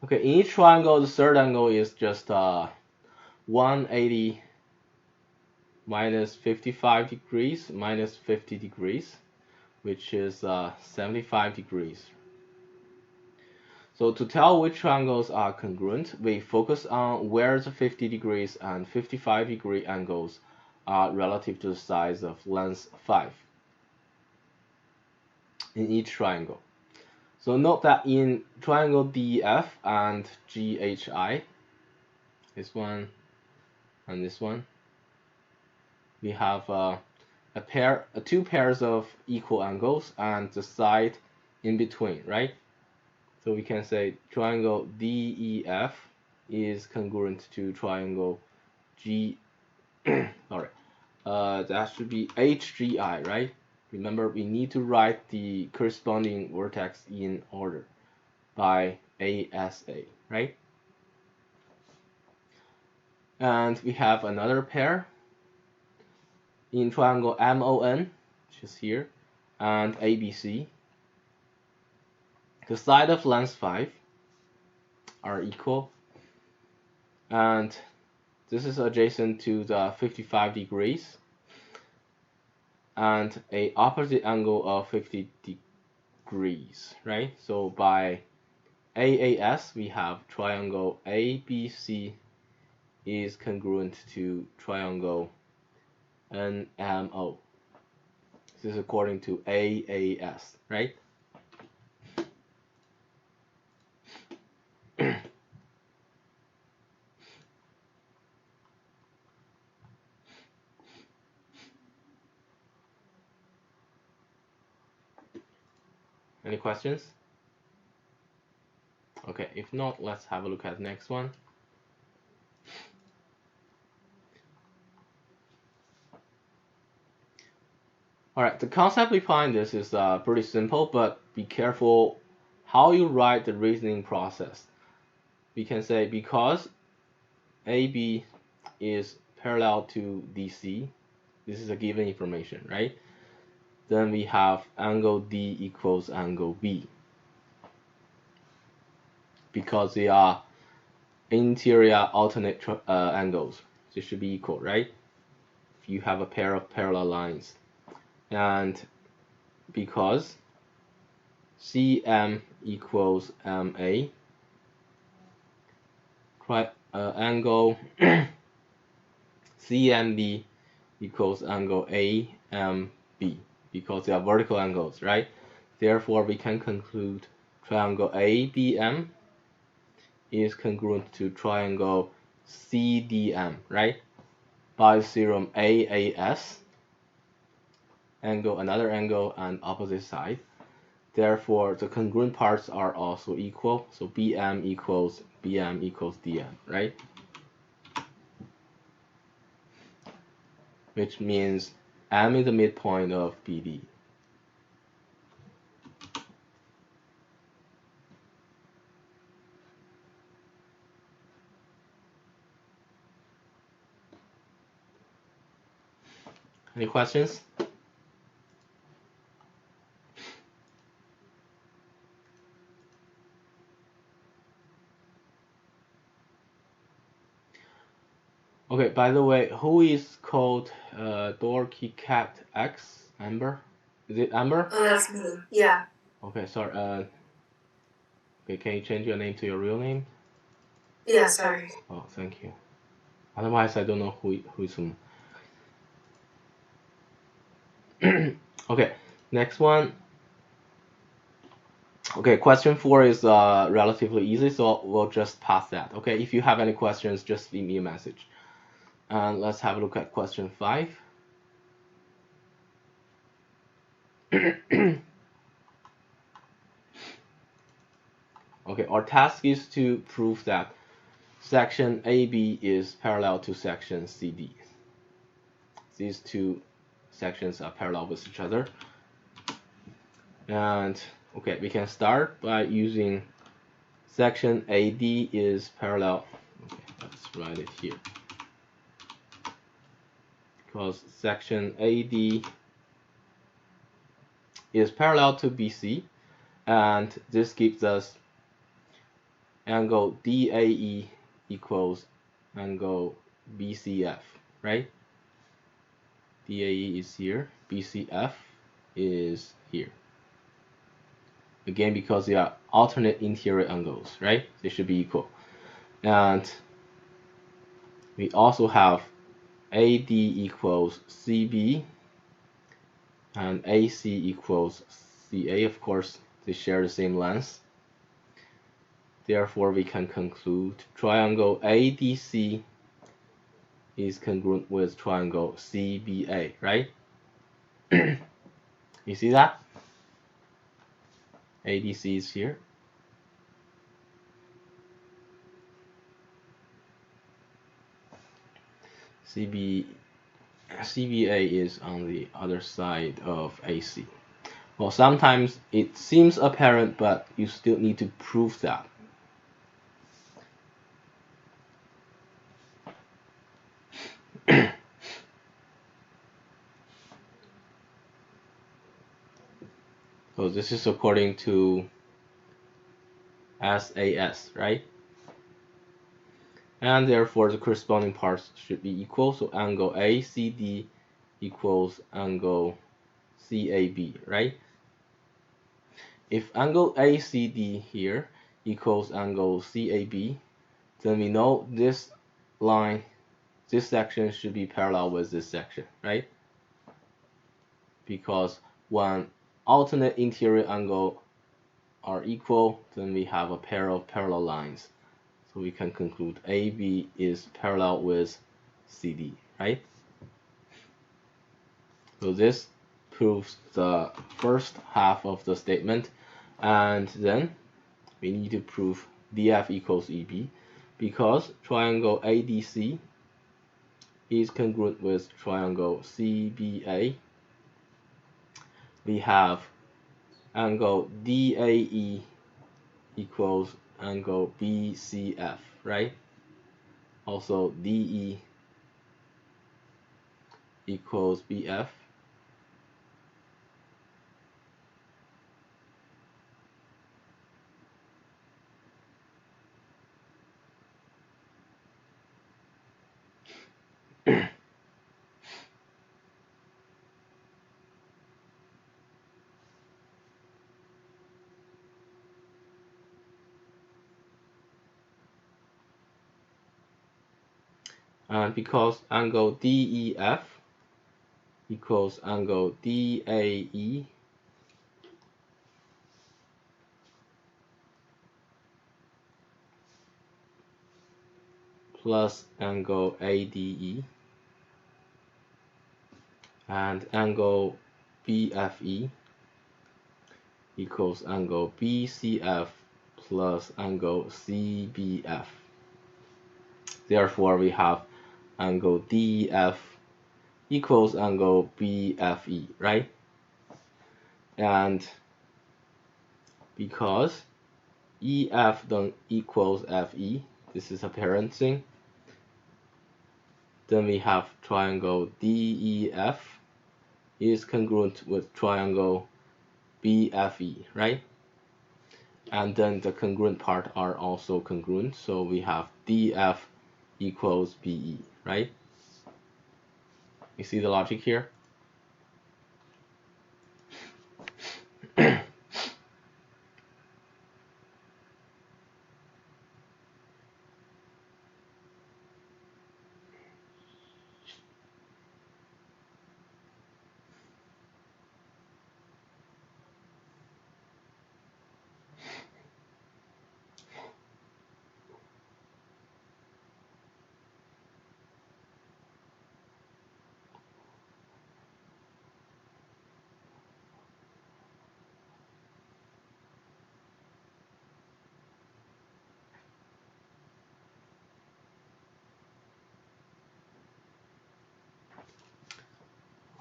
Okay, in each triangle, the third angle is just 180 minus 55 degrees minus 50 degrees, which is 75 degrees. So to tell which triangles are congruent, we focus on where the 50 degrees and 55 degree angles are relative to the size of length 5 in each triangle. So note that in triangle DEF and GHI, this one and this one, we have two pairs of equal angles and the side in between, right? So we can say triangle DEF is congruent to triangle G. Sorry, that should be HGI, right? Remember, we need to write the corresponding vertex in order by ASA, right? And we have another pair in triangle MON, which is here, and ABC. The side of length 5 are equal, and this is adjacent to the 55 degrees and a opposite angle of 50 degrees, right? So by AAS, we have triangle ABC is congruent to triangle NMO. This is according to AAS, right? Any questions? Okay, if not, let's have a look at the next one. Alright, the concept behind this is pretty simple, but be careful how you write the reasoning process. We can say because AB is parallel to DC, this is a given information, right? Then we have angle D equals angle B, because they are interior alternate angles. They should be equal, right? If you have a pair of parallel lines. And because CM equals MA, angle CMB equals angle AMB, because they are vertical angles, right? Therefore, we can conclude triangle ABM is congruent to triangle CDM, right? By theorem AAS, angle, another angle, and opposite side. Therefore, the congruent parts are also equal. So BM equals DM, right? Which means M is the midpoint of BD. Any questions? Okay, by the way, who is called Dorky Cat X? Amber? Is it Amber? Oh, that's me. Yeah. Okay, sorry. Okay, can you change your name to your real name? Yeah, sorry. Oh, thank you. Otherwise, I don't know who is whom. Okay, next one. Okay, question 4 is relatively easy, so we'll just pass that. Okay, if you have any questions, just leave me a message. And let's have a look at question 5. Okay, our task is to prove that section AB is parallel to section CD. These two sections are parallel with each other. And okay, we can start by using section AD is parallel. Okay, let's write it here. Because section AD is parallel to BC, and this gives us angle DAE equals angle BCF, right? DAE is here, BCF is here. Again, because they are alternate interior angles, right? They should be equal. And we also have AD equals CB and AC equals CA. Of course, they share the same length. Therefore, we can conclude triangle ADC is congruent with triangle CBA, right? You see that? ADC is here. CBA is on the other side of AC. Well, sometimes it seems apparent, but you still need to prove that. So this is according to SAS, right? And therefore the corresponding parts should be equal. So angle ACD equals angle CAB, right? If angle ACD here equals angle CAB, then we know this line, this section should be parallel with this section, right? Because when alternate interior angle are equal, then we have a pair of parallel lines. So we can conclude AB is parallel with CD, right? So this proves the first half of the statement, and then we need to prove DF equals EB, because triangle ADC is congruent with triangle CBA. We have angle DAE equals angle BCF, right? Also DE equals BF. And because angle DEF equals angle DAE plus angle ADE, and angle BFE equals angle BCF plus angle CBF. Therefore, we have angle DF equals angle BFE, right? And because EF then equals FE, this is a parent thing, then we have triangle DEF is congruent with triangle BFE, right? And then the congruent part are also congruent, so we have DF equals BE, right? You see the logic here?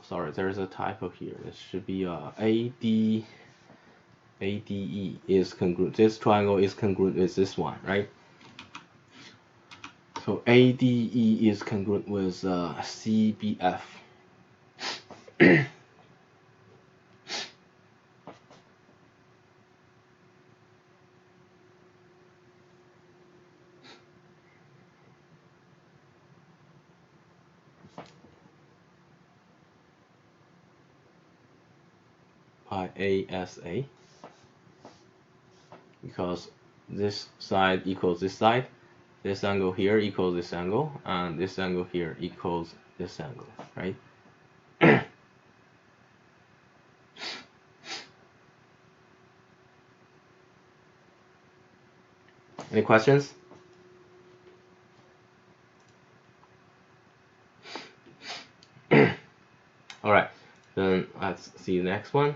Sorry, there's a typo here. It should be ADE is congruent. This triangle is congruent with this one, right? So ADE is congruent with CBF. by ASA, because this side equals this side, this angle here equals this angle, and this angle here equals this angle, right? Any questions? All right, then let's see the next one.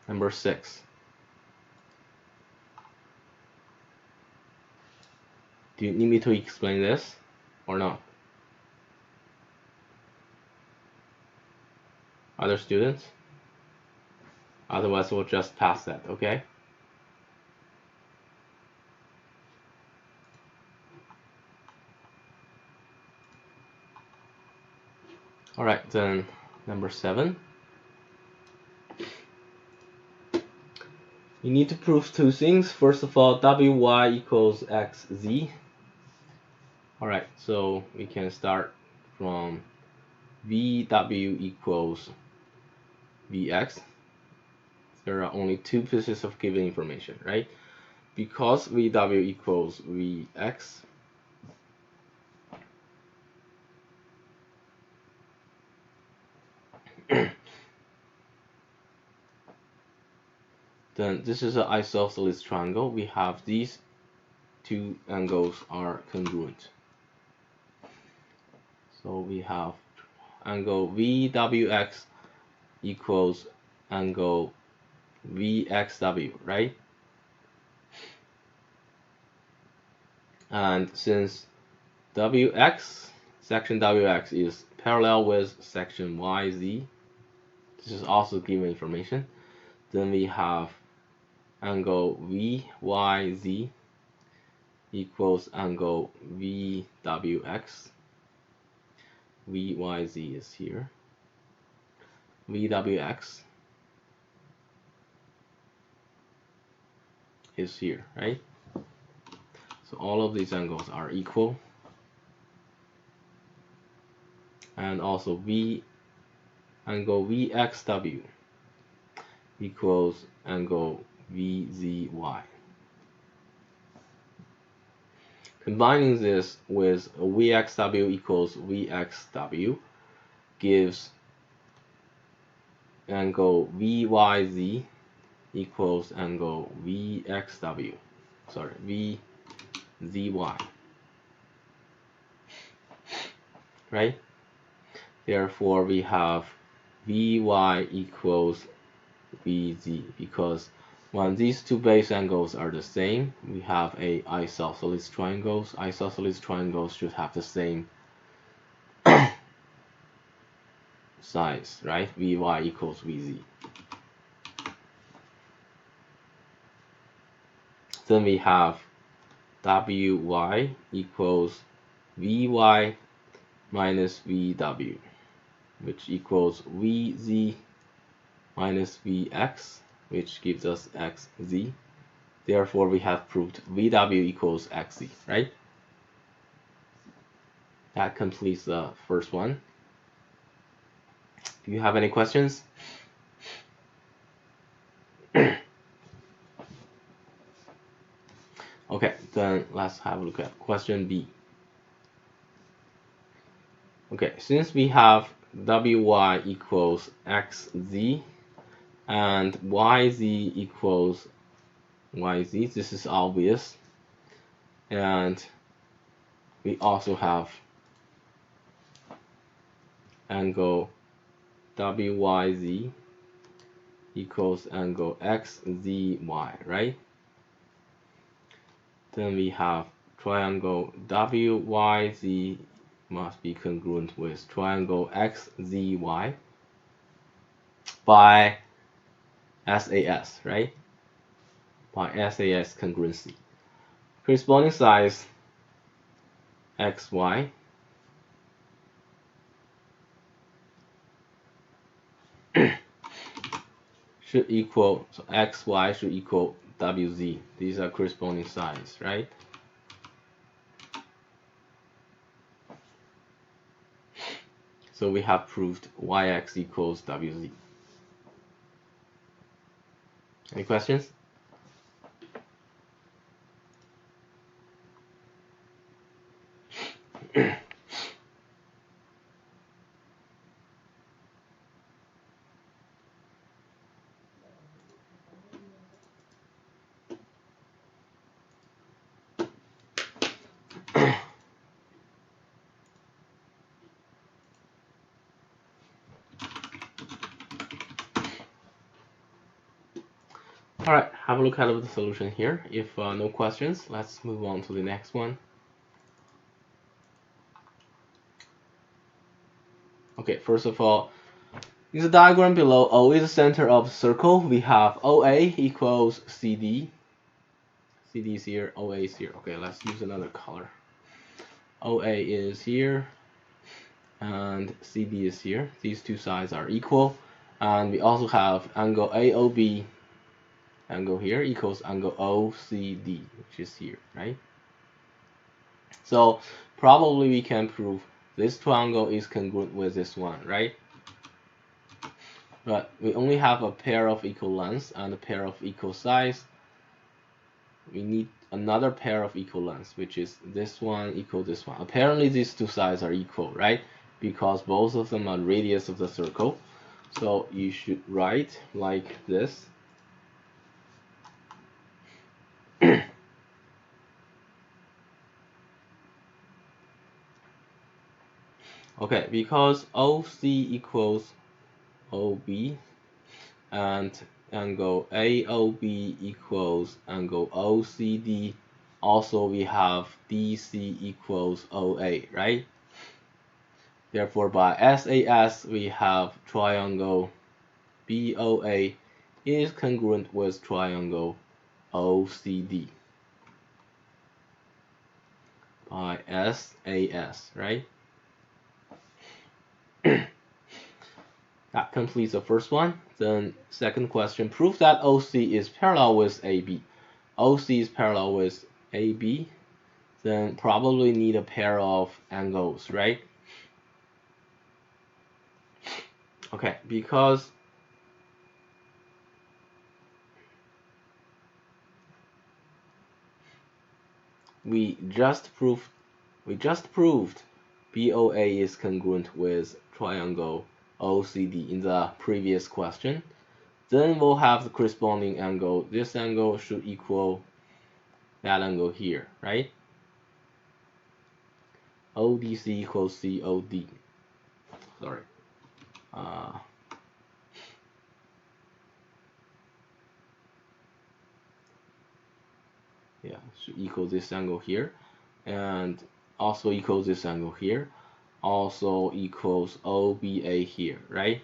Number 6. Do you need me to explain this or not? Other students? Otherwise, we'll just pass that, okay? All right, then number 7. You need to prove two things. First of all, wy equals xz. All right, so we can start from vw equals vx. There are only two pieces of given information, right? Because vw equals vx, then this is an isosceles triangle. We have these two angles are congruent. So we have angle VWX equals angle VXW, right? And since WX, section WX is parallel with section YZ, this is also given information, then we have angle VYZ equals angle VWX. VYZ is here. VWX is here, right? So all of these angles are equal. And also angle VXW equals angle VZY. Combining this with VXW equals VXW gives angle VYZ equals angle VXW, sorry, VZY, right? Therefore, we have Vy equals Vz, because when these two base angles are the same, we have a isosceles triangles. Isosceles triangles should have the same size, right? Vy equals Vz. Then we have Wy equals Vy minus Vw, which equals Vz minus Vx, which gives us xz. Therefore, we have proved Vw equals xz, right? That completes the first one. Do you have any questions? Okay, then let's have a look at question B. Okay, since we have Wy equals xz and yz equals yz, this is obvious. And we also have angle wyz equals angle xzy, right? Then we have triangle wyz must be congruent with triangle xzy by SAS, right? By SAS congruency. Corresponding size xy should equal, so xy should equal wz. These are corresponding sides, right? So we have proved yx equals wz. Any questions? All right, have a look at the solution here. If no questions, let's move on to the next one. Okay, first of all, in the diagram below, O is the center of the circle. We have OA equals CD. CD is here, OA is here. Okay, let's use another color. OA is here, and CD is here. These two sides are equal. And we also have angle AOB, angle here, equals angle OCD, which is here, right? So probably we can prove this triangle is congruent with this one, right? But we only have a pair of equal lengths and a pair of equal size. We need another pair of equal lengths, which is this one equal this one. Apparently these two sides are equal, right? Because both of them are radius of the circle. So you should write like this. Okay, because OC equals OB and angle AOB equals angle OCD. Also, we have DC equals OA, right? Therefore, by SAS, we have triangle BOA is congruent with triangle OCD by SAS, right? That completes the first one. Then second question, prove that OC is parallel with AB. OC is parallel with AB, then probably need a pair of angles, right? Okay, because we just proved BOA is congruent with triangle OCD in the previous question. Then we'll have the corresponding angle. This angle should equal that angle here, right? ODC equals COD. Sorry. Yeah, should equal this angle here, and also equals this angle here, also equals OBA here, right?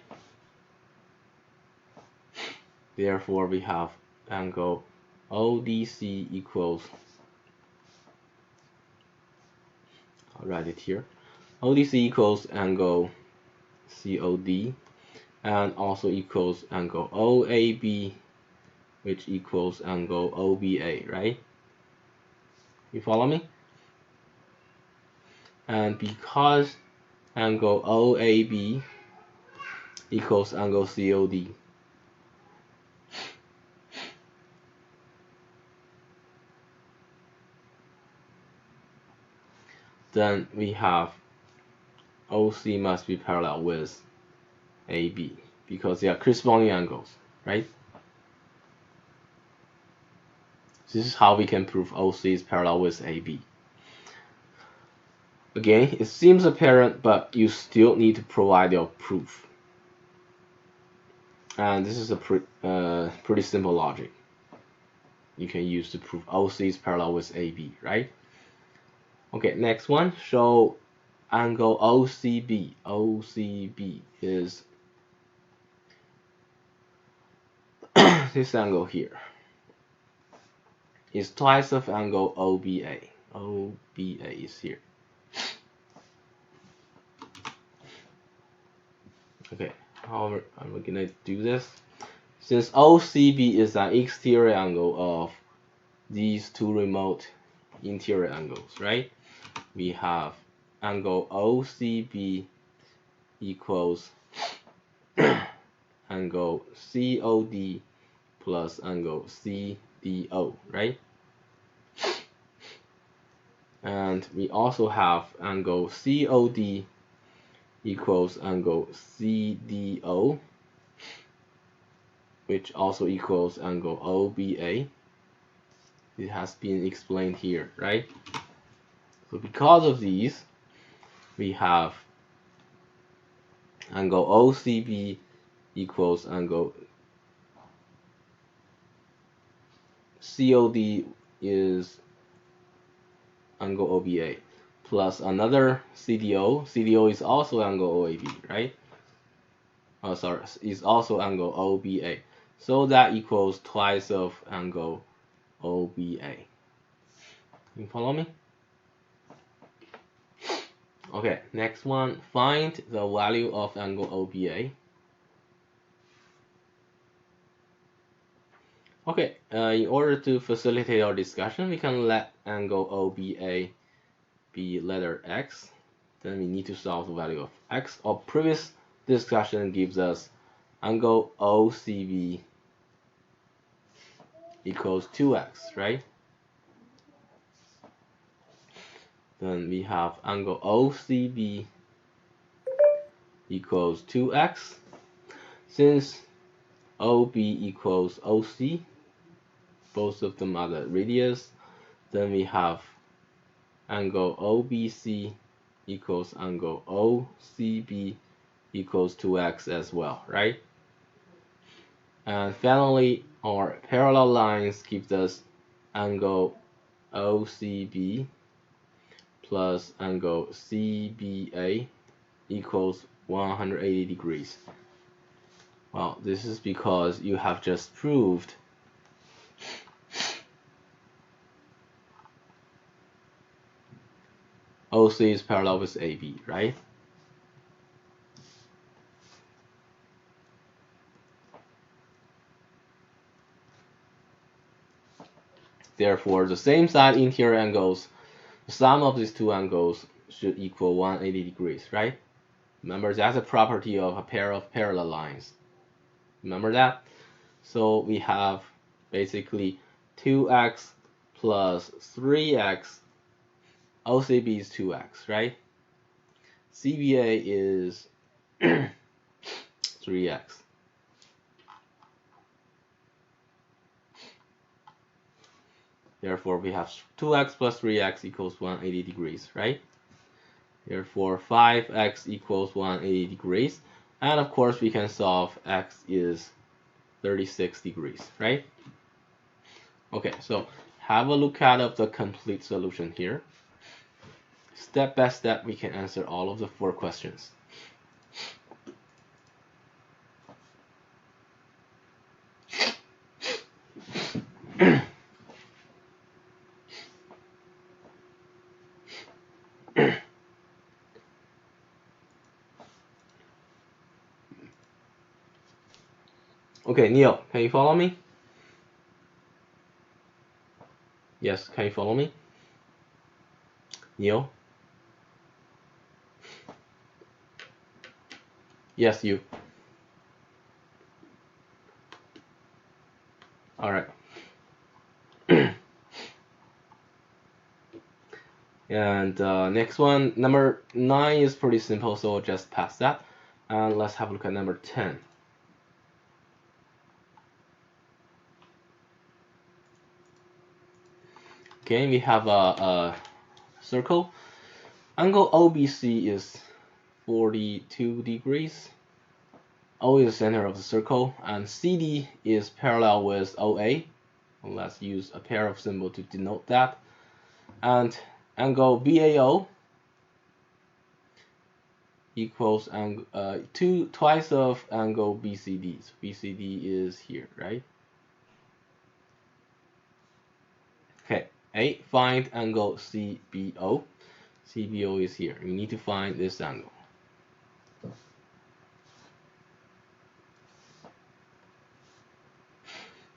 Therefore, we have angle ODC equals, I'll write it here, ODC equals angle COD, and also equals angle OAB, which equals angle OBA, right? You follow me? And because angle OAB equals angle COD, then we have OC must be parallel with AB because they are corresponding angles, right? This is how we can prove OC is parallel with AB. Again, it seems apparent, but you still need to provide your proof. And this is a pretty simple logic you can use to prove OC is parallel with AB, right? Okay, next one, show angle OCB. OCB is this angle here. Is twice of angle OBA. OBA is here. Okay, how am I gonna do this? Since OCB is an exterior angle of these two remote interior angles, right? We have angle OCB equals angle COD plus angle CDO, right? And we also have angle COD equals angle CDO, which also equals angle OBA. It has been explained here, right? So because of these, we have angle OCB equals angle COD is angle OBA plus another CDO. CDO is also angle OAB, right? Oh, sorry, is also angle OBA. So that equals twice of angle OBA. You follow me? Okay, next one, find the value of angle OBA. Okay, in order to facilitate our discussion, we can let angle OBA be letter x. Then we need to solve the value of x. Our previous discussion gives us angle OCB equals 2x, right? Then we have angle OCB equals 2x. Since OB equals OC, both of them are the radius, then we have angle OBC equals angle OCB equals 2x as well, right? And finally, our parallel lines gives us angle OCB plus angle CBA equals 180 degrees. Well, this is because you have just proved OC is parallel with AB, right? Therefore, the same side interior angles, the sum of these two angles should equal 180 degrees, right? Remember, that's a property of a pair of parallel lines. Remember that? So we have basically 2x plus 3x. OCB is 2x, right? CBA is 3x. Therefore, we have 2x plus 3x equals 180 degrees, right? Therefore, 5x equals 180 degrees. And of course, we can solve x is 36 degrees, right? Okay, so have a look at the complete solution here. Step by step, we can answer all of the 4 questions. Okay, Neil, can you follow me? Yes, can you follow me? Neil? Yes, you. All right. And next one, number 9 is pretty simple, so just pass that. And let's have a look at number 10. Okay, we have a circle. Angle OBC is 42 degrees. O is the center of the circle, and CD is parallel with OA. Let's use a pair of symbols to denote that. And angle BAO equals twice of angle BCD. So BCD is here, right? Okay, find angle CBO. CBO is here. We need to find this angle.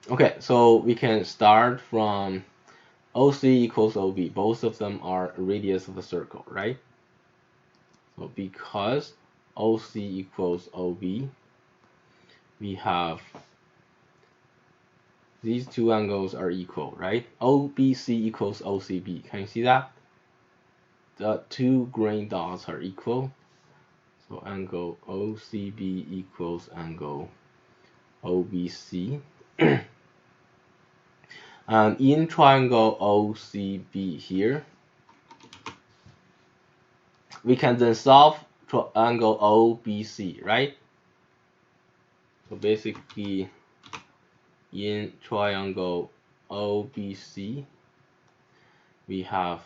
Okay, so we can start from OC equals OB. Both of them are radius of the circle, right? So because OC equals OB, we have these two angles are equal, right? OBC equals OCB. Can you see that? The two green dots are equal. So angle OCB equals angle OBC. And in triangle OCB here, we can then solve triangle OBC, right? So basically, in triangle OBC, we have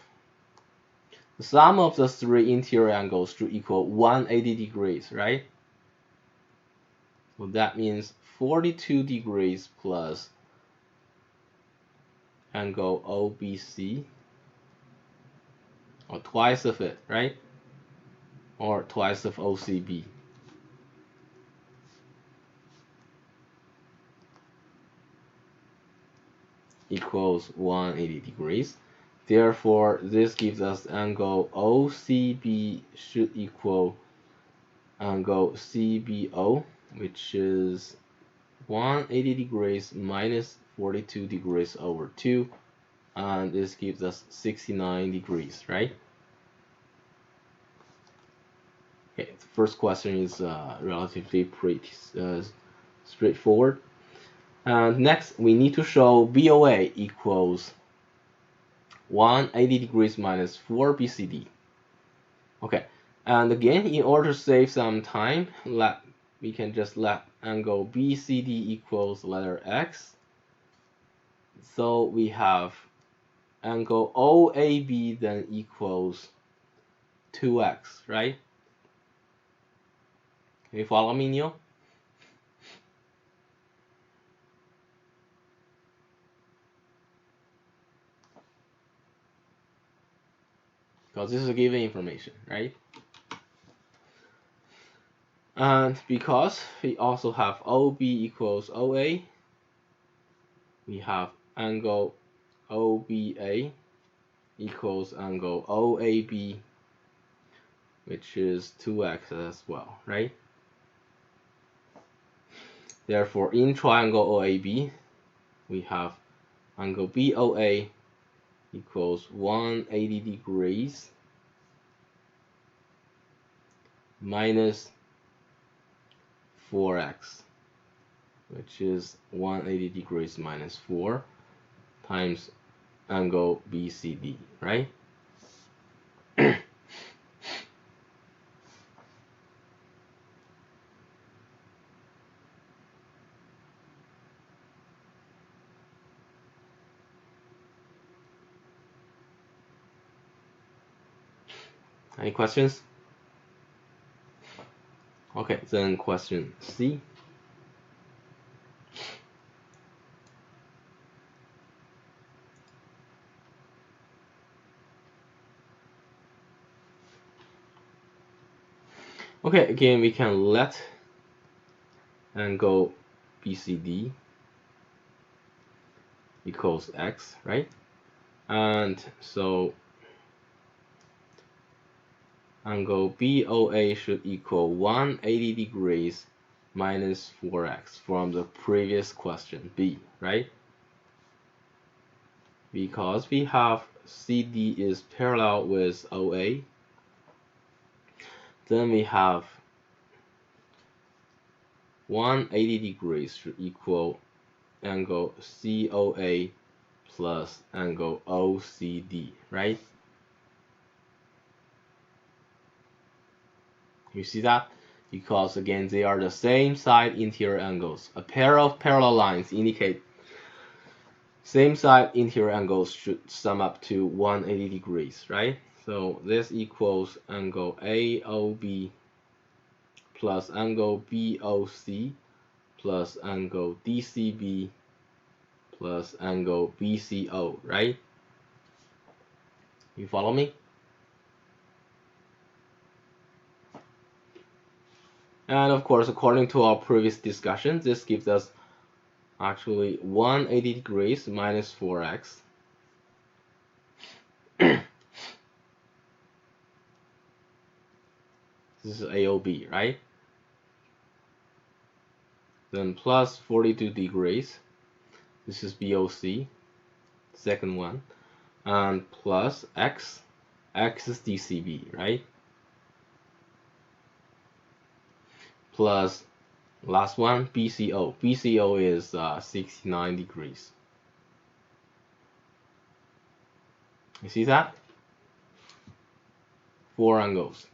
the sum of the three interior angles should equal 180 degrees, right? So that means 42 degrees plus angle OBC, or twice of it, right? Or twice of OCB. Equals 180 degrees. Therefore, this gives us angle OCB should equal angle CBO, which is 180 degrees minus 42 degrees over 2, and this gives us 69 degrees, right? Okay, the first question is relatively pretty straightforward. And next, we need to show BOA equals 180 degrees minus 4 BCD. Okay, and again, in order to save some time, we can just let angle BCD equals letter X. So we have angle OAB then equals 2x, right? Can you follow me, Neil? Because this is given information, right? And because we also have OB equals OA, we have angle OBA equals angle OAB, which is 2x as well, right? Therefore, in triangle OAB, we have angle BOA equals 180 degrees minus 4x, which is 180 degrees minus 4 times angle BCD, right? Any questions? Okay, then question C. Okay, again, we can let angle BCD equals x, right? And so angle BOA should equal 180 degrees minus 4x from the previous question B, right? Because we have CD is parallel with OA, then we have 180 degrees should equal angle COA plus angle OCD, right? You see that? Because again, they are the same side interior angles. A pair of parallel lines indicate same side interior angles should sum up to 180 degrees, right? So this equals angle AOB plus angle BOC plus angle DCB plus angle BCO, right? You follow me? And of course, according to our previous discussion, this gives us actually 180 degrees minus 4x. This is AOB, right? Then plus 42 degrees. This is BOC, second one. And plus X. X is DCB, right? Plus last one, BCO. BCO is 69 degrees. You see that? 4 angles.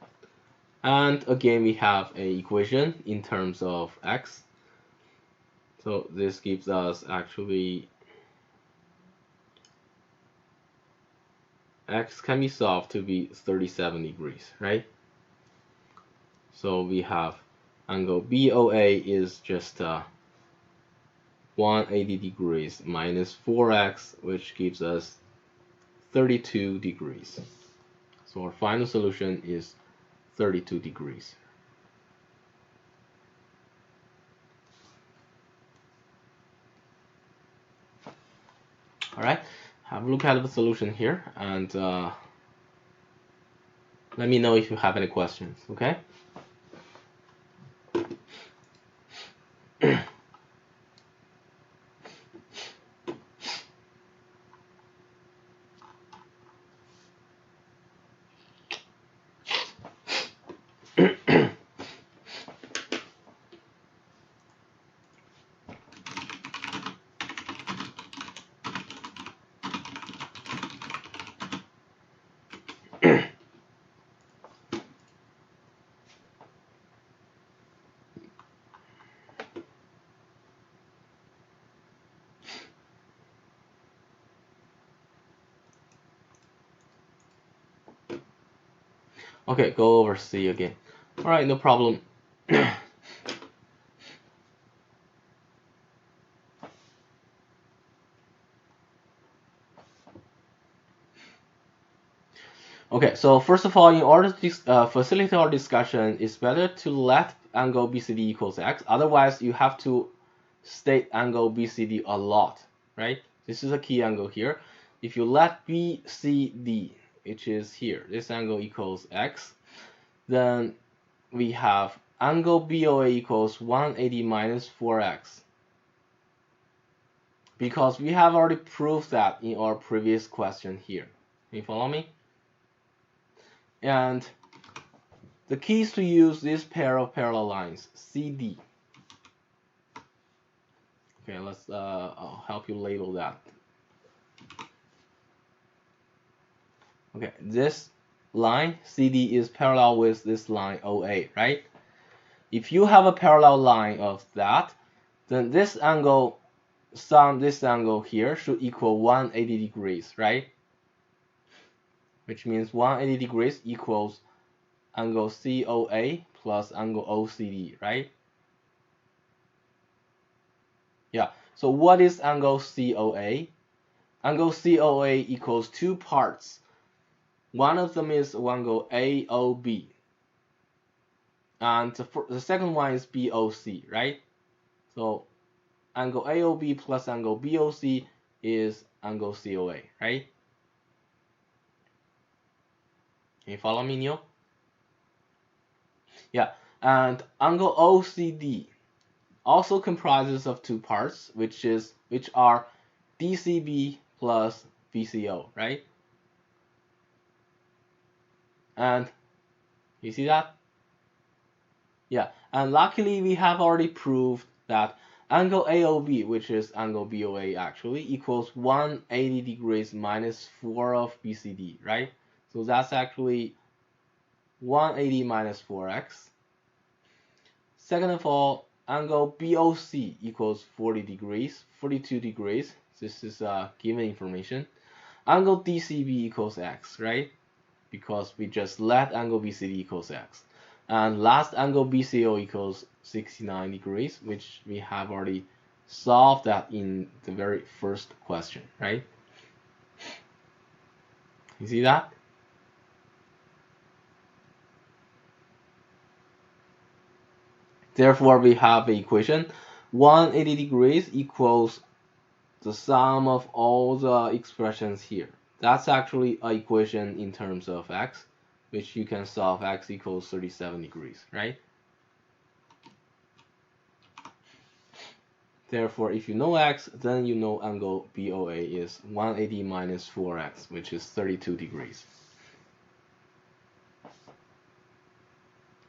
And again, we have a equation in terms of X. So this gives us actually X can be solved to be 37 degrees, right? So we have angle BOA is just 180 degrees minus 4x, which gives us 32 degrees. So our final solution is 32 degrees. All right, have a look at the solution here and let me know if you have any questions, okay? Okay, go over C again. All right, no problem. Okay, so first of all, in order to facilitate our discussion, it's better to let angle BCD equals X. Otherwise, you have to state angle BCD a lot, right? This is a key angle here. If you let BCD, which is here, this angle equals X, then we have angle BOA equals 180 minus 4X. Because we have already proved that in our previous question here. Can you follow me? And the key is to use this pair of parallel lines, CD. Okay, I'll help you label that. Okay, this line, CD, is parallel with this line, OA, right? If you have a parallel line of that, then this angle, this angle here should equal 180 degrees, right? Which means 180 degrees equals angle COA plus angle OCD, right? Yeah, so what is angle COA? Angle COA equals two parts. One of them is angle AOB, and the second one is BOC, right? So angle AOB plus angle BOC is angle COA, right? Can you follow me, Neil? Yeah, and angle OCD also comprises of two parts, which are DCB plus VCO, right? And you see that? Yeah, and luckily we have already proved that angle AOB, which is angle BOA actually, equals 180 degrees minus 4 of BCD, right? So that's actually 180 minus 4x. Second of all, angle BOC equals 40 degrees, 42 degrees. This is given information. Angle DCB equals x, right? Because we just let angle BCD equals x. And last, angle BCO equals 69 degrees, which we have already solved that in the very first question, right? You see that? Therefore, we have the equation 180 degrees equals the sum of all the expressions here. That's actually an equation in terms of x. which you can solve x equals 37 degrees, right? Therefore, if you know x, then you know angle BOA is 180 minus 4x, which is 32 degrees.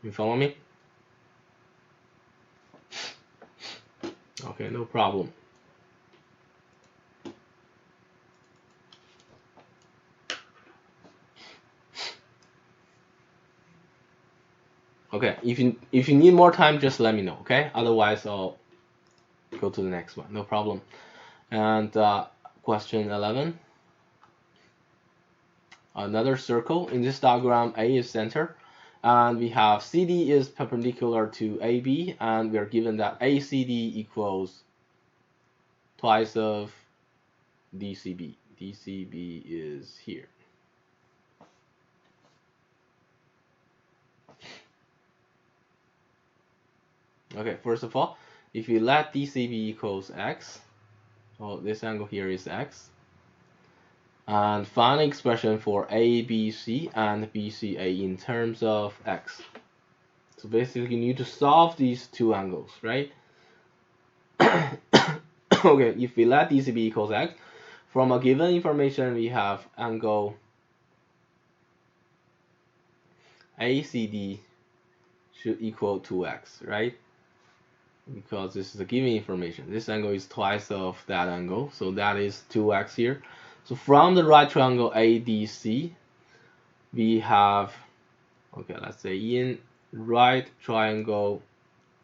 You follow me? Okay, no problem. Okay, if you need more time, just let me know, okay? Otherwise, I'll go to the next one, no problem. And question 11. Another circle. In this diagram, A is center, and we have CD is perpendicular to AB, and we are given that ACD equals twice of DCB. DCB is here. Okay, first of all, if you let DCB equals x, well, this angle here is x, and find an expression for ABC and BCA in terms of x. So basically, you need to solve these two angles, right? Okay, if we let DCB equals x, from a given information, we have angle ACD should equal 2x, right? Because this is a given information. This angle is twice of that angle, so that is 2x here. So from the right triangle ADC, we have, okay, let's say in right triangle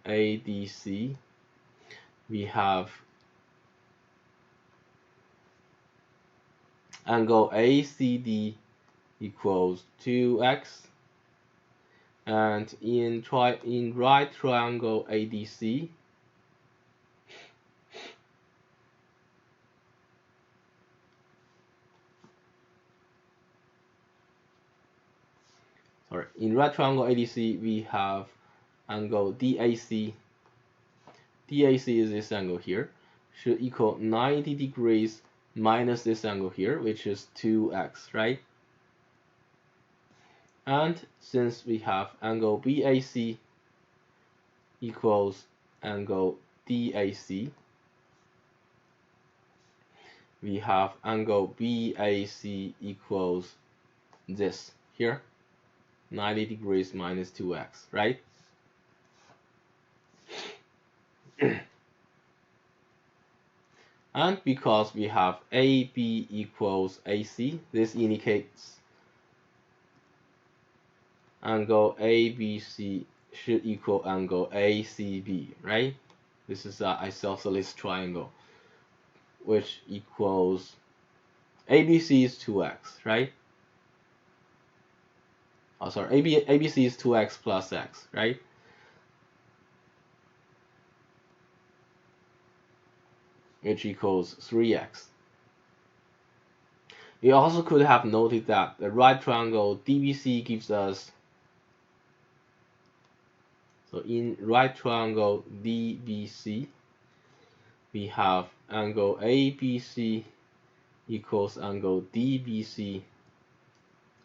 ADC, we have angle ACD equals 2x, and in right triangle ADC, in right triangle ADC, we have angle DAC. DAC is this angle here, should equal 90 degrees minus this angle here, which is 2x, right? And since we have angle BAC equals angle DAC, we have angle BAC equals this here, 90 degrees minus 2x, right? And because we have AB equals AC, this indicates angle ABC should equal angle ACB, right? This is an isosceles triangle, which equals ABC is 2x, right? Oh, sorry, ABC is 2x plus x, right? Which equals 3x. We also could have noted that the right triangle DBC gives us, so in right triangle DBC, we have angle ABC equals angle DBC.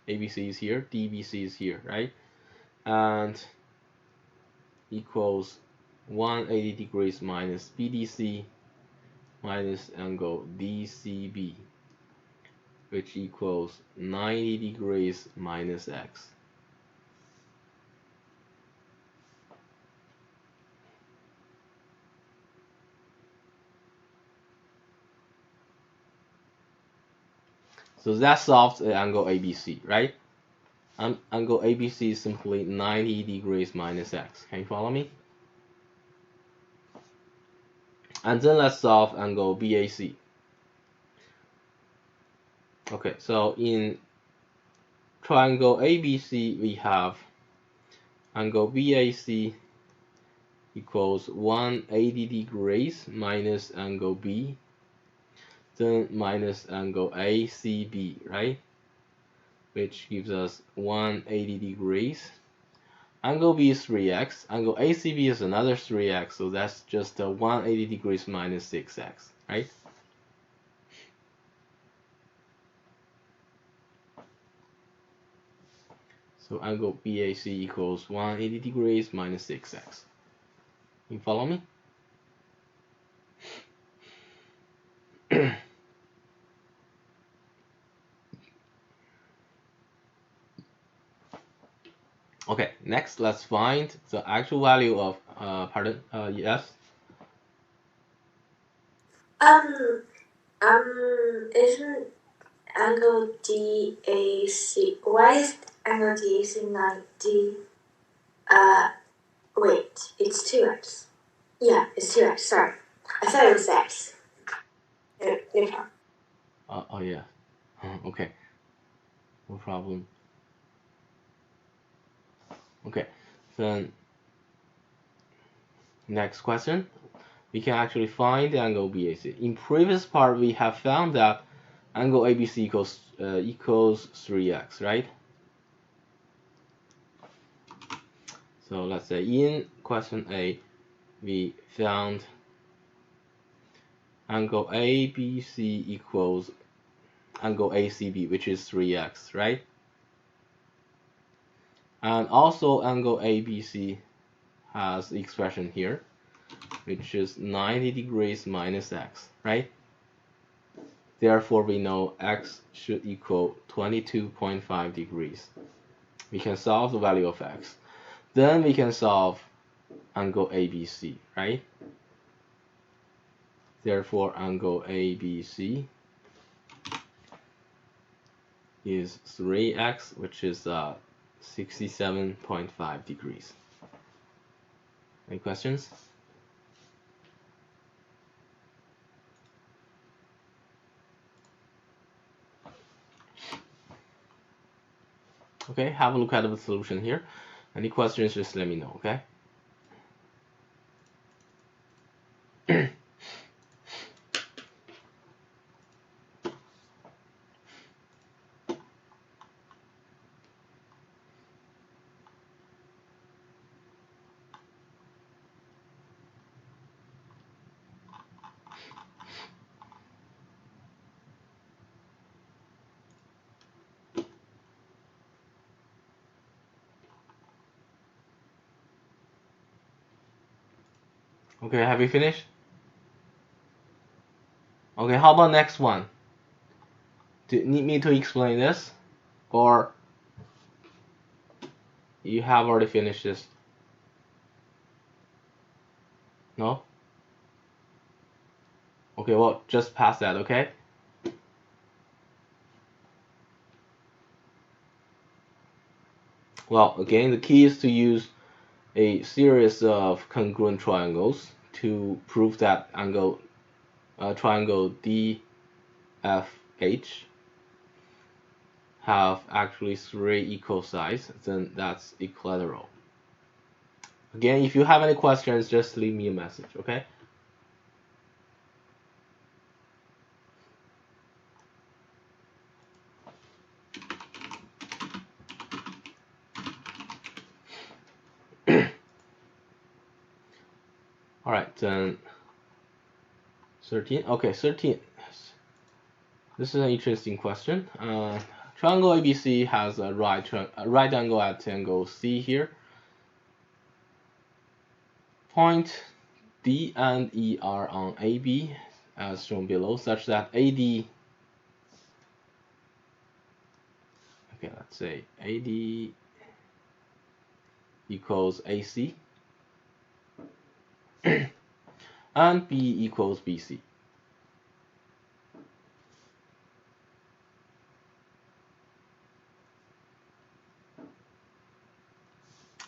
ABC is here, DBC is here, right? And equals 180 degrees minus BDC minus angle DCB, which equals 90 degrees minus x. So that solves the angle ABC, right? Angle ABC is simply 90 degrees minus x. Can you follow me? And then let's solve angle BAC. Okay, so in triangle ABC, we have angle BAC equals 180 degrees minus angle B, then minus angle ACB, right? Which gives us 180 degrees. Angle B is 3x, angle ACB is another 3x, so that's just 180 degrees minus 6x, right? So angle BAC equals 180 degrees minus 6x. You follow me? Okay, next let's find the actual value of, yes? Isn't angle DAC, why is angle DAC 90? Wait, it's 2x. Yeah, it's 2x, sorry. I thought it was x. No problem. Oh yeah. Okay. No problem. Okay. Then next question. We can actually find the angle BAC. In previous part, we have found that angle ABC equals 3x, right? So let's say in question A, we found angle ABC equals angle ACB, which is 3x, right? And also angle ABC has the expression here, which is 90 degrees minus x, right? Therefore, we know x should equal 22.5 degrees. We can solve the value of x. Then we can solve angle ABC, right? Therefore, angle ABC is 3x, which is 67.5 degrees. Any questions? Okay, have a look at the solution here. Any questions, just let me know, okay? Okay, have you finished? Okay, how about next one? Do you need me to explain this? Or you have already finished this? No? Okay, well, just pass that, okay? Well, again, the key is to use a series of congruent triangles to prove that triangle DFH have actually 3 equal sides, then that's equilateral. Again, if you have any questions, just leave me a message, okay? All right, then 13. Okay, 13. This is an interesting question. Triangle ABC has a right angle at angle C here. Point D and E are on AB as shown below, such that AD, okay, let's say AD equals AC and B equals BC.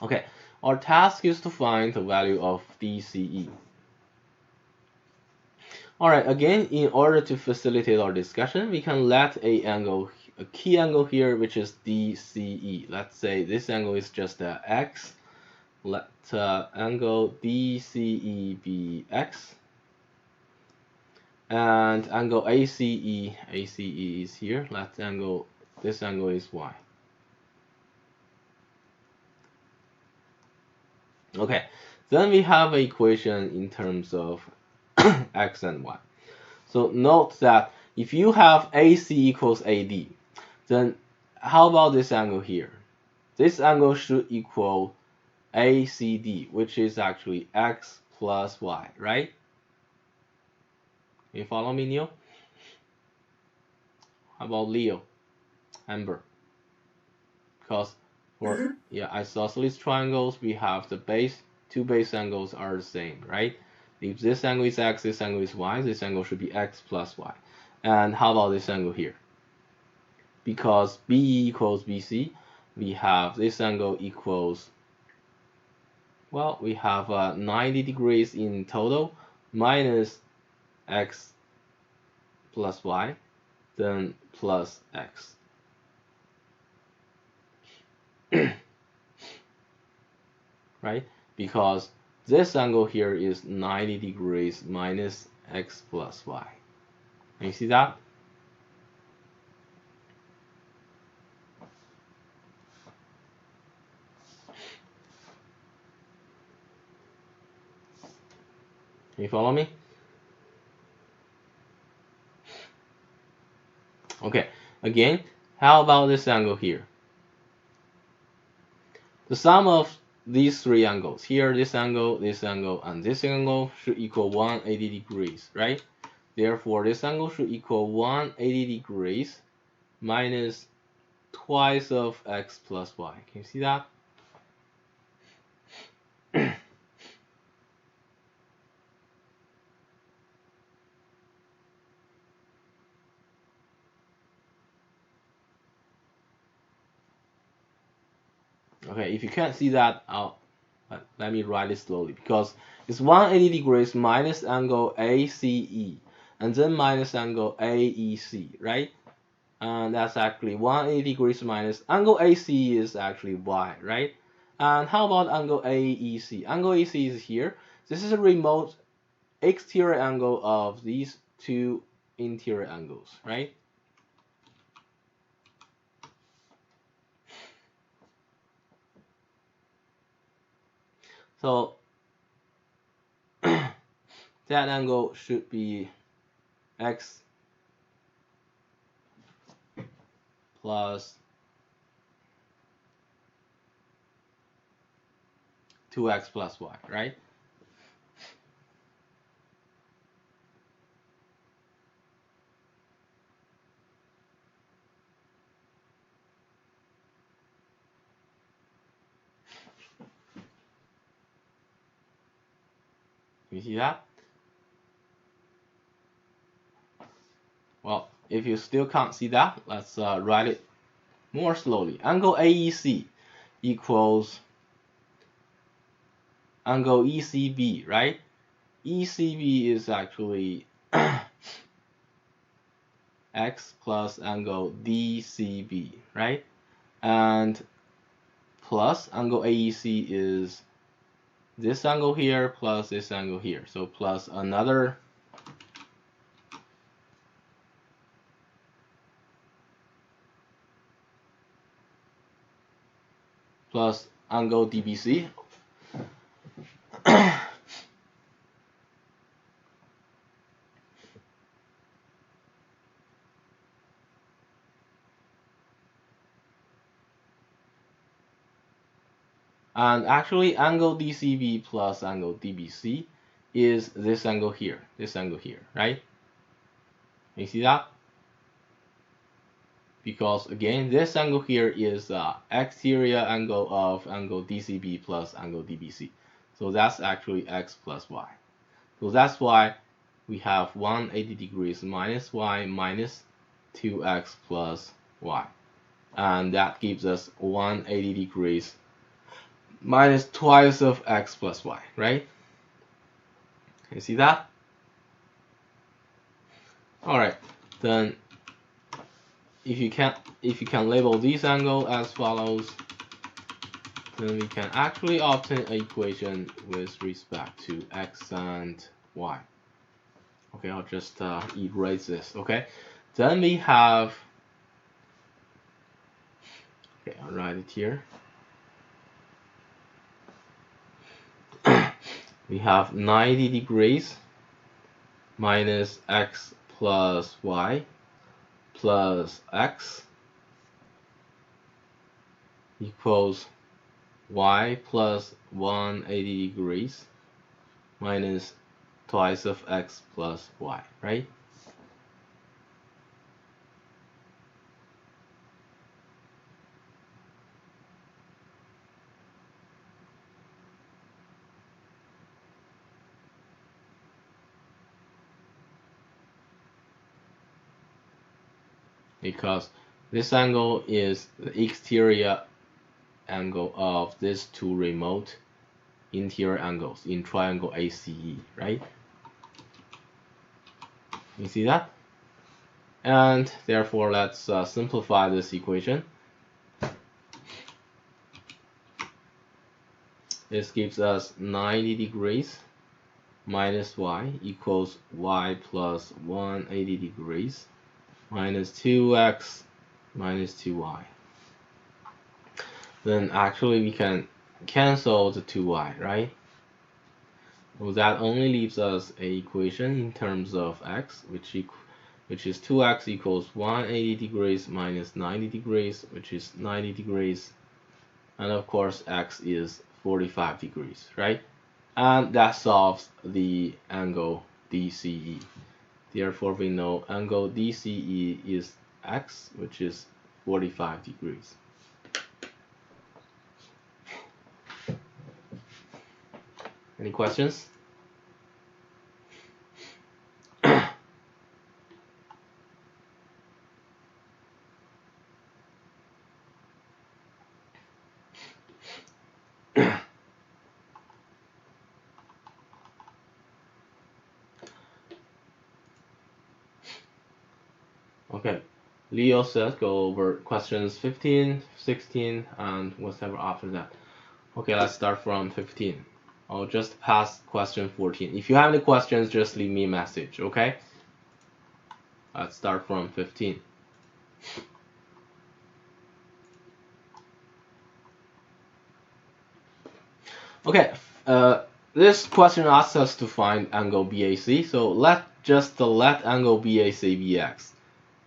Okay, our task is to find the value of DCE. Alright, again, in order to facilitate our discussion, we can let a key angle here, which is DCE. Let's say this angle is just x. Let angle DCE be x. And angle ACE is here. This angle is y. Okay, then we have an equation in terms of x and y. So note that if you have AC equals AD, then how about this angle here? this angle should equal ACD, which is actually x plus y, right? Can you follow me, Neil? How about Leo, Amber? Because for isosceles triangles, we have the two base angles are the same, right? If this angle is x, this angle is y, this angle should be x plus y. And how about this angle here? Because BE equals BC, we have this angle equals, well, we have 90 degrees in total minus x plus y, then plus x. Right? Because this angle here is 90 degrees minus x plus y. Can you see that? Can you follow me? Okay, again, how about this angle here? The sum of these three angles, here this angle, and this angle should equal 180 degrees, right? Therefore, this angle should equal 180 degrees minus twice of x plus y. Can you see that? Okay, if you can't see that, let me write it slowly, because it's 180 degrees minus angle ACE, and then minus angle AEC, right? And that's actually 180 degrees minus angle AC is actually y, right? And how about angle AEC? Angle AC is here. This is a remote exterior angle of these two interior angles, right? So that angle should be x plus 2x plus y, right? You see that? Well, if you still can't see that, let's write it more slowly. Angle AEC equals angle ECB, right? ECB is actually x plus angle DCB, right? And plus angle AEC is this angle here plus this angle here. So plus another plus angle DBC. And actually angle DCB plus angle DBC is this angle here, right? You see that? Because again, this angle here is the exterior angle of angle DCB plus angle DBC. So that's actually x plus y. So that's why we have 180 degrees minus y minus 2x plus y. And that gives us 180 degrees minus twice of x plus y, right? Can you see that? Alright, then if you can label this angle as follows, then we can actually obtain an equation with respect to x and y. Okay, I'll just erase this. Okay, then we have, okay, I'll write it here. We have 90 degrees minus x plus y plus x equals y plus 180 degrees minus twice of x plus y, right? Because this angle is the exterior angle of these two remote interior angles in triangle ACE, right? You see that? And therefore, let's simplify this equation. This gives us 90 degrees minus y equals y plus 180 degrees minus 2x minus 2y. Then actually we can cancel the 2y, right? Well, that only leaves us an equation in terms of x, which is 2x equals 180 degrees minus 90 degrees, which is 90 degrees. And of course, x is 45 degrees, right? And that solves the angle DCE. Therefore, we know angle DCE is x, which is 45 degrees. Any questions? Okay, Leo says go over questions 15, 16, and whatever after that. Okay, let's start from 15. I'll just pass question 14. If you have any questions, just leave me a message, okay? Let's start from 15. Okay, this question asks us to find angle BAC, so let angle BAC be x.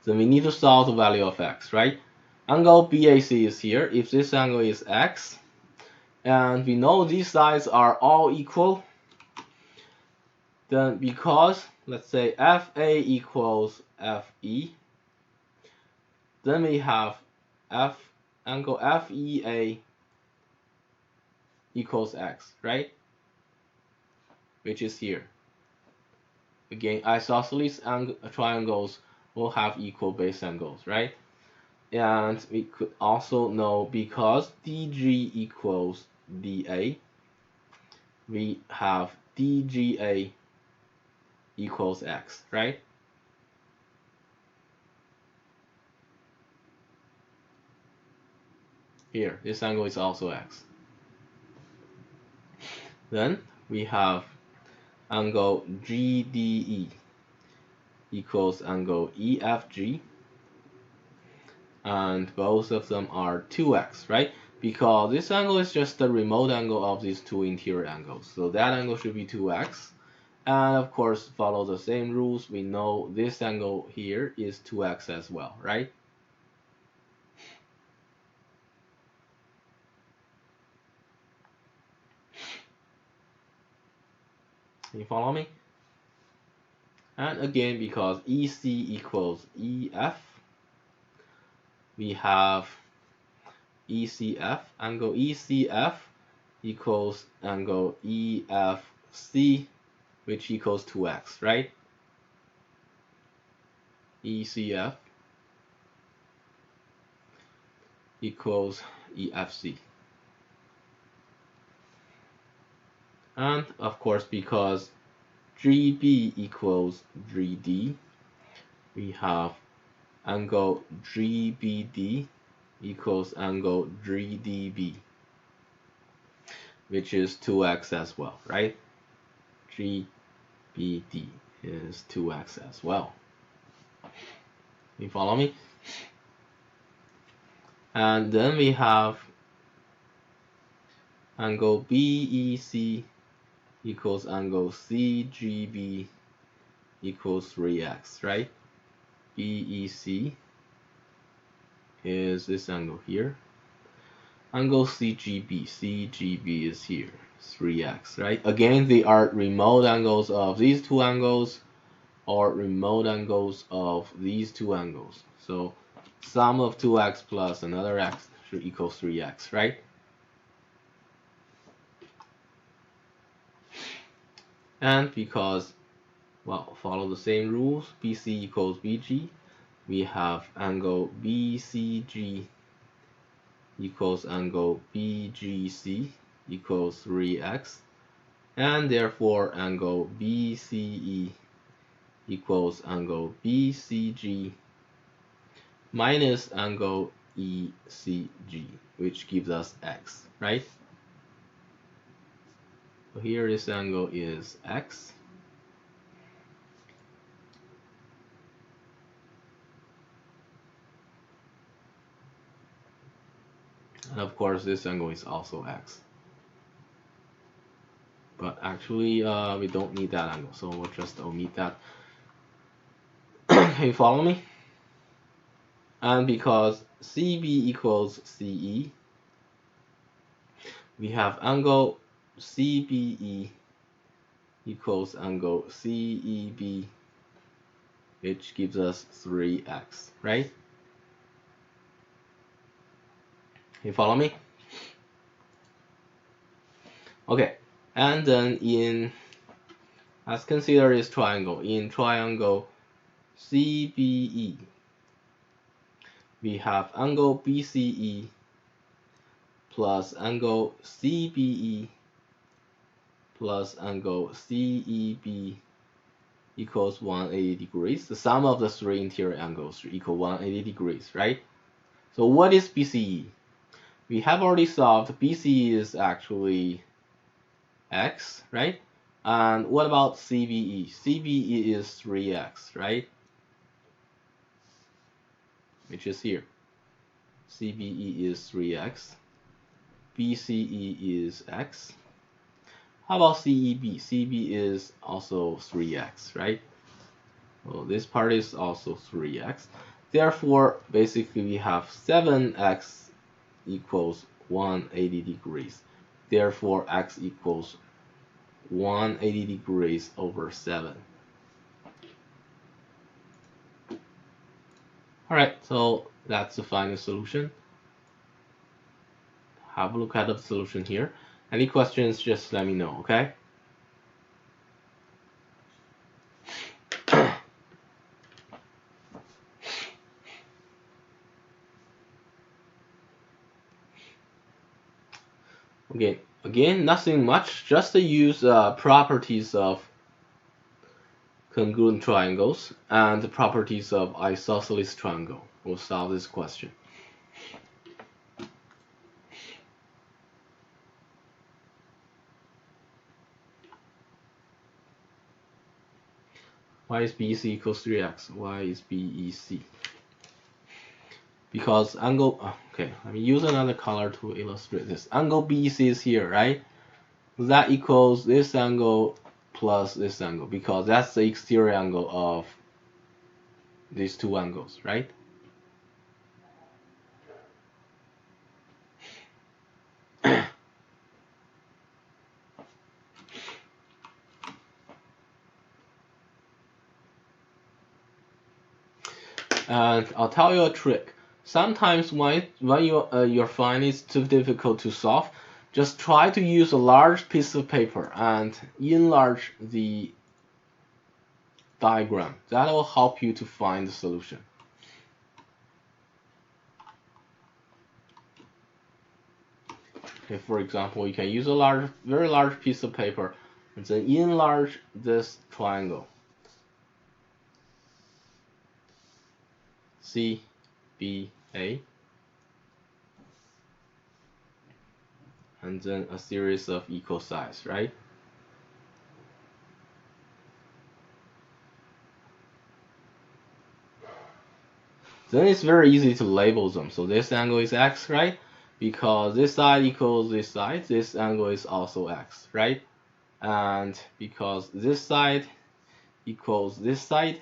Then we need to solve the value of x, right? Angle BAC is here. If this angle is x, and we know these sides are all equal, then because, let's say, FA equals FE, then we have angle FEA equals x, right? Which is here. Again, isosceles triangles will have equal base angles, right? And we could also know because DG equals DA, we have DGA equals x, right? Here, this angle is also x. Then we have angle GDE equals angle EFG, and both of them are 2x, right? Because this angle is just the remote angle of these two interior angles, so that angle should be 2x. And of course, follow the same rules. We know this angle here is 2x as well, right? Can you follow me? And again, because EC equals EF, we have ECF, angle ECF equals angle EFC, which equals 2x, right? ECF equals EFC. And of course, because GB equals GD, we have angle GBD equals angle GDB, which is 2x as well, right? GBD is 2x as well. You follow me? And then we have angle BEC equals angle CGB equals 3x, right? BEC is this angle here. Angle CGB. CGB is here, 3x, right? Again, they are remote angles of these two angles or remote angles of these two angles. So sum of 2x plus another x should equal 3x, right? And because, well, follow the same rules, BC equals BG, we have angle BCG equals angle BGC equals 3x, and therefore angle BCE equals angle BCG minus angle ECG, which gives us x, right? So here this angle is x. And of course this angle is also x. But actually we don't need that angle, so we'll just omit that. Can you follow me? And because CB equals CE, we have angle CBE equals angle CEB, which gives us 3x, right? You follow me? Okay, and then let's consider this triangle. In triangle CBE, we have angle BCE plus angle CBE plus angle CEB equals 180 degrees. The sum of the three interior angles should equal 180 degrees, right? So what is BCE? We have already solved BCE is actually x, right? And what about CBE? CBE is 3x, right? Which is here. CBE is 3x. BCE is x. How about CEB? CEB is also 3x, right? Well, this part is also 3x. Therefore, basically we have 7x equals 180 degrees. Therefore, x equals 180 degrees over 7. Alright, so that's the final solution. Have a look at the solution here. Any questions, just let me know, okay? Okay, again, nothing much, just to use properties of congruent triangles and the properties of isosceles triangle. We'll solve this question. Why is BC equals 3x? Why is BEC? Because angle, okay, let me use another color to illustrate this. Angle BEC is here, right? That equals this angle plus this angle, because that's the exterior angle of these two angles, right? And I'll tell you a trick. Sometimes when you find it's too difficult to solve, just try to use a large piece of paper and enlarge the diagram. That will help you to find the solution. Okay, for example, you can use a very large piece of paper and then enlarge this triangle. CBA, and then a series of equal size, right? Then it's very easy to label them. So this angle is x, right? Because this side equals this side, this angle is also x, right? And because this side equals this side,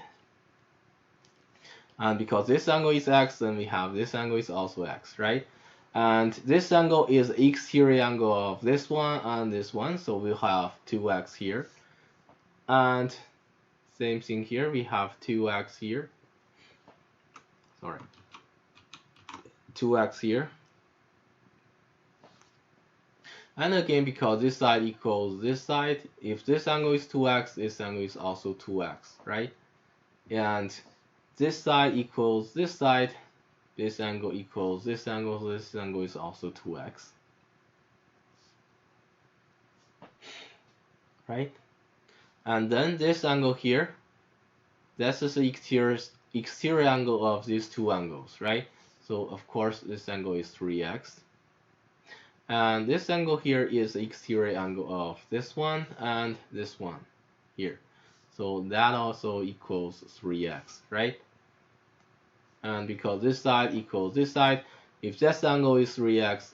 and because this angle is x, then we have this angle is also x, right? And this angle is the exterior angle of this one and this one, so we'll have 2x here. And same thing here, we have 2x here. Sorry, 2x here. And again, because this side equals this side, if this angle is 2x, this angle is also 2x, right? And this side equals this side, this angle equals this angle, so this angle is also 2x, right? And then this angle here, that's just the exterior angle of these two angles, right? So of course this angle is 3x. And this angle here is the exterior angle of this one and this one here. So that also equals 3x, right? And because this side equals this side, if this angle is 3x,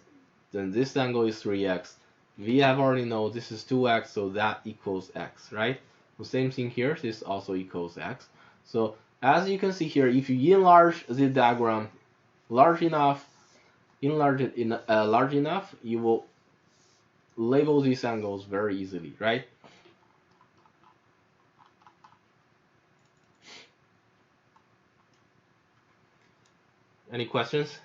then this angle is 3x. We have already know this is 2x, so that equals x, right? The same thing here, this also equals x. So as you can see here, if you enlarge the diagram large enough, enlarge it large enough, you will label these angles very easily, right? Any questions?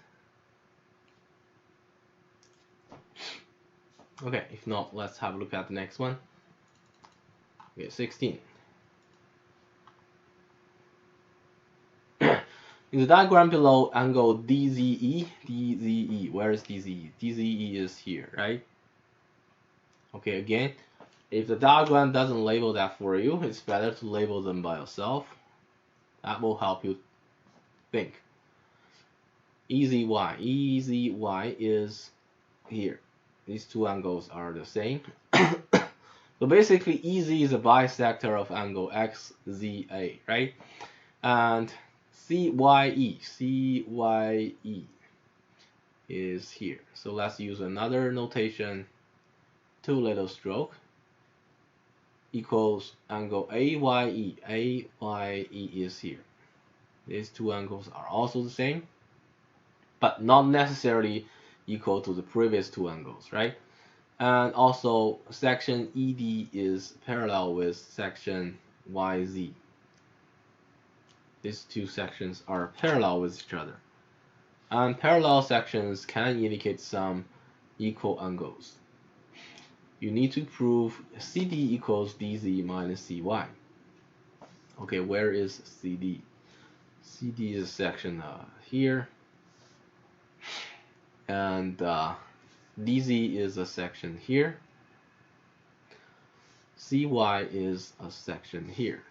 Okay, if not, let's have a look at the next one. Okay, 16. In the diagram below, angle DZE, where is DZE? DZE is here, right? Okay, again, if the diagram doesn't label that for you, it's better to label them by yourself. That will help you think. EZY is here. These two angles are the same. So basically, EZ is a bisector of angle XZA, right? And CYE is here. So let's use another notation. Two little stroke equals angle AYE. AYE is here. These two angles are also the same, but not necessarily equal to the previous two angles, right? And also section ED is parallel with section YZ. These two sections are parallel with each other. And parallel sections can indicate some equal angles. You need to prove CD equals DZ minus CY. Okay, where is CD? CD is a section here. And DZ is a section here. CY is a section here.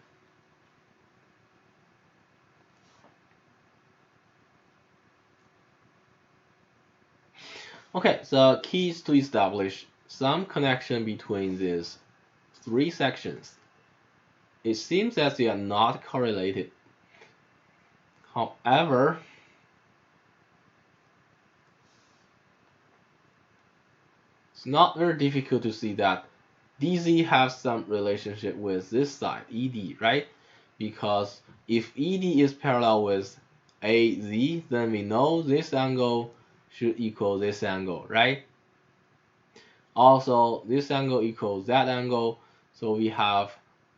Okay, so key is to establish some connection between these three sections. It seems that they are not correlated. However, it's not very difficult to see that DZ has some relationship with this side, ED, right? Because if ED is parallel with AZ, then we know this angle should equal this angle, right? Also, this angle equals that angle, so we have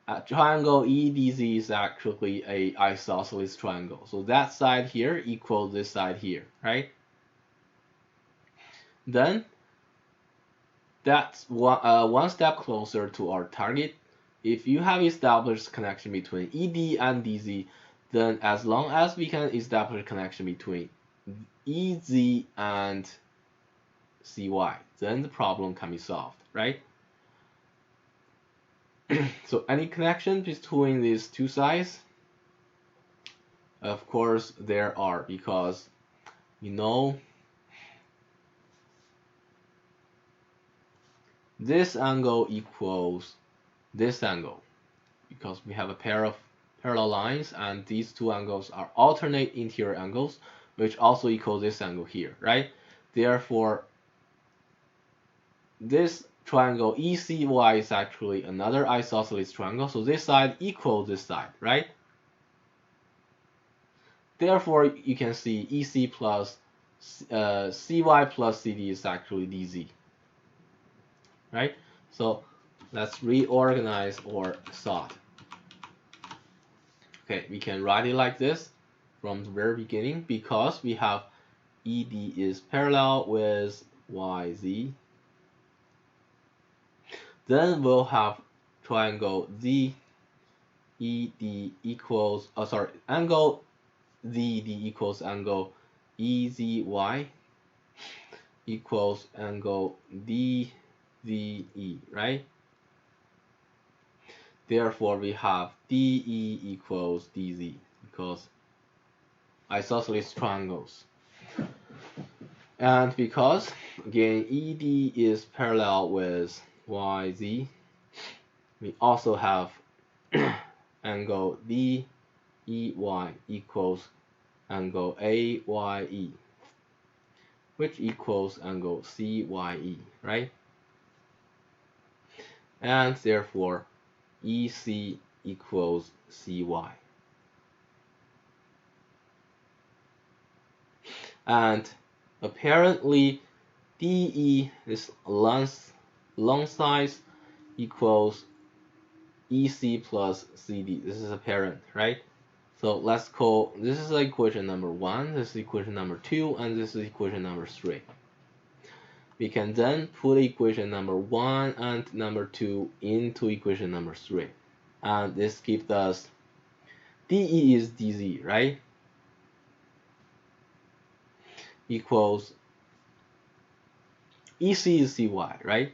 a triangle EDZ is actually a isosceles triangle. So that side here equals this side here, right? Then that's one step closer to our target. If you have established connection between ED and DZ, then as long as we can establish a connection between EZ and CY, then the problem can be solved, right? So any connection between these two sides? Of course there are, because you know this angle equals this angle, because we have a pair of parallel lines and these two angles are alternate interior angles, which also equals this angle here, right? Therefore, this triangle ECY is actually another isosceles triangle, so this side equals this side, right? Therefore, you can see EC plus cy plus cd is actually dz, right? So let's reorganize or sort. Okay, we can write it like this from the very beginning because we have ed is parallel with yz. Then we'll have triangle z ed equals, angle ZD equals angle EZY equals angle DZE, right? Therefore, we have DE equals DZ because isosceles triangles. And because, again, ED is parallel with YZ, we also have angle DEY equals angle AYE, which equals angle CYE, right? And therefore, EC equals CY. And apparently, DE is long size equals EC plus CD. This is apparent, right? So let's call, this is equation number 1, this is equation number 2, and this is equation number 3. We can then put equation number 1 and number 2 into equation number 3. And this gives us DE is DZ, right? Equals EC is CY, right?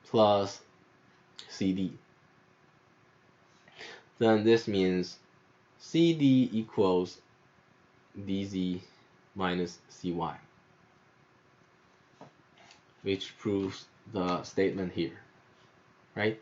Plus CD. Then this means CD equals DZ minus CY, which proves the statement here, right?